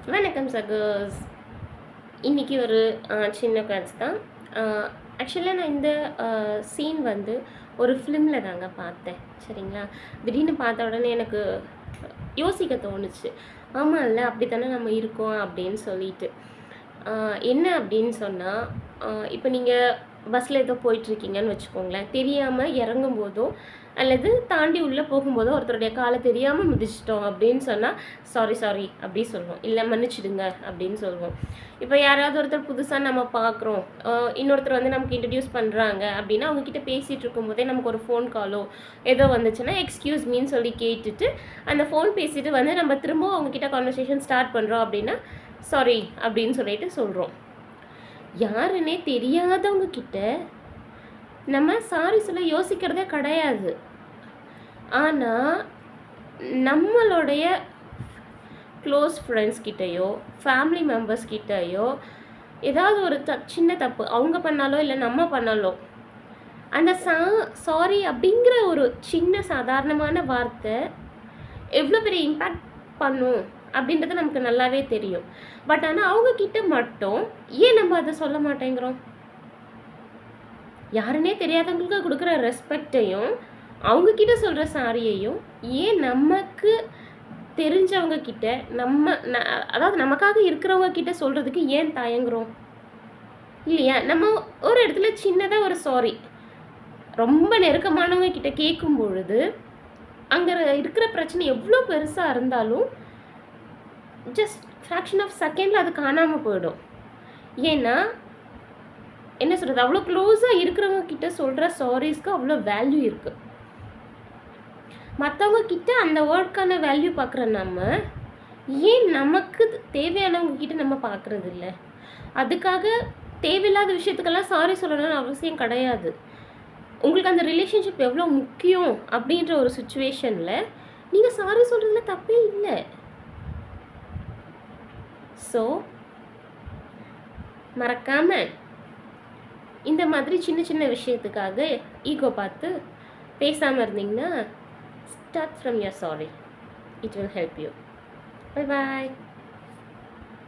வணக்கம் சகோஸ். இன்றைக்கி ஒரு சின்ன கதை தான். ஆக்சுவலாக நான் இந்த சீன் வந்து ஒரு ஃபிலிமில் தாங்க பார்த்தேன். சரிங்களா? திடீர்னு பார்த்த உடனே எனக்கு யோசிக்க தோணுச்சு. ஆமாம்ல, அப்படி தானே நம்ம இருக்கோம் அப்படின்னு சொல்லிட்டு. என்ன அப்படின்னு சொன்னால், இப்போ நீங்கள் பஸ்ஸில் ஏதோ போயிட்டுருக்கீங்கன்னு வச்சுக்கோங்களேன். தெரியாமல் இறங்கும்போதோ அல்லது தாண்டி உள்ளே போகும்போதோ ஒருத்தருடைய காலை தெரியாமல் மிதிச்சிட்டோம் அப்படின்னு சொன்னால் சாரி சாரி அப்படி சொல்லுவோம். இல்லை மன்னிச்சிடுங்க அப்படின்னு சொல்லுவோம். இப்போ யாராவது ஒருத்தர் புதுசாக நம்ம பார்க்குறோம், இன்னொருத்தர் வந்து நமக்கு இன்ட்ரடியூஸ் பண்ணுறாங்க அப்படின்னா அவங்கக்கிட்ட பேசிகிட்டு இருக்கும்போதே நமக்கு ஒரு ஃபோன் காலோ ஏதோ வந்துச்சுன்னா எக்ஸ்கியூஸ் மீன்னு சொல்லி கேட்டுட்டு அந்த ஃபோன் பேசிட்டு வந்து நம்ம திரும்பவும் அவங்கக்கிட்ட கான்வர்சேஷன் ஸ்டார்ட் பண்ணுறோம் அப்படின்னா சாரி அப்படின்னு சொல்லிட்டு சொல்கிறோம். யாருன்னே தெரியாதவங்க கிட்ட நம்ம சாரி சொல்ல யோசிக்கிறதே கிடையாது. ஆனால் நம்மளுடைய க்ளோஸ் ஃப்ரெண்ட்ஸ் கிட்டேயோ ஃபேமிலி மெம்பர்ஸ் கிட்டேயோ ஏதாவது ஒரு சின்ன தப்பு அவங்க பண்ணாலோ இல்லை நம்ம பண்ணாலோ அந்த சாரி அப்படிங்கிற ஒரு சின்ன சாதாரணமான வார்த்தை எவ்வளோ பெரிய இம்பேக்ட் பண்ணும் அப்படின்றது நமக்கு நல்லாவே தெரியும். பட் ஆனால் அவங்கக்கிட்ட மட்டும் ஏன் நம்ம அதை சொல்ல மாட்டேங்கிறோம்? யாருன்னே தெரியாதவங்களுக்கு கொடுக்குற ரெஸ்பெக்டையும் அவங்கக்கிட்ட சொல்கிற சாரியையும் ஏன் நமக்கு தெரிஞ்சவங்க கிட்ட அதாவது நமக்காக இருக்கிறவங்க கிட்ட சொல்கிறதுக்கு ஏன் தயங்குறோம்? இல்லையா? நம்ம ஒரு இடத்துல சின்னதாக ஒரு சாரி ரொம்ப நெருக்கமானவங்க கிட்ட கேட்கும் பொழுது அங்கே இருக்கிற பிரச்சனை எவ்வளோ பெருசாக இருந்தாலும் ஜஸ்ட் ஃப்ராக்ஷன் ஆஃப் செகண்டில் அது காணாமல் போயிடும். ஏன்னா என்ன சொல்கிறது, அவ்வளோ க்ளோஸாக இருக்கிறவங்க கிட்ட சொல்கிற சாரீஸ்க்கு அவ்வளோ வேல்யூ இருக்குது. மற்றவங்க கிட்ட அந்த வேர்டுக்கான வேல்யூ பார்க்குற நம்ம ஏன் நமக்கு தேவையானவங்க கிட்ட நம்ம பார்க்குறது இல்லை? அதுக்காக தேவையில்லாத விஷயத்துக்கெல்லாம் சாரி சொல்லணும்னு அவசியம் கிடையாது. உங்களுக்கு அந்த ரிலேஷன்ஷிப் எவ்வளோ முக்கியம் அப்படின்ற ஒரு சுச்சுவேஷனில் நீங்கள் சாரி சொல்கிறதுல தப்பே இல்லை. ஸோ மறக்காமல் இந்த மாதிரி சின்ன சின்ன விஷயத்துக்காக ஈகோ பார்த்து பேசாமல் இருந்தீங்கன்னா start from your sorry. It will help you. Bye bye.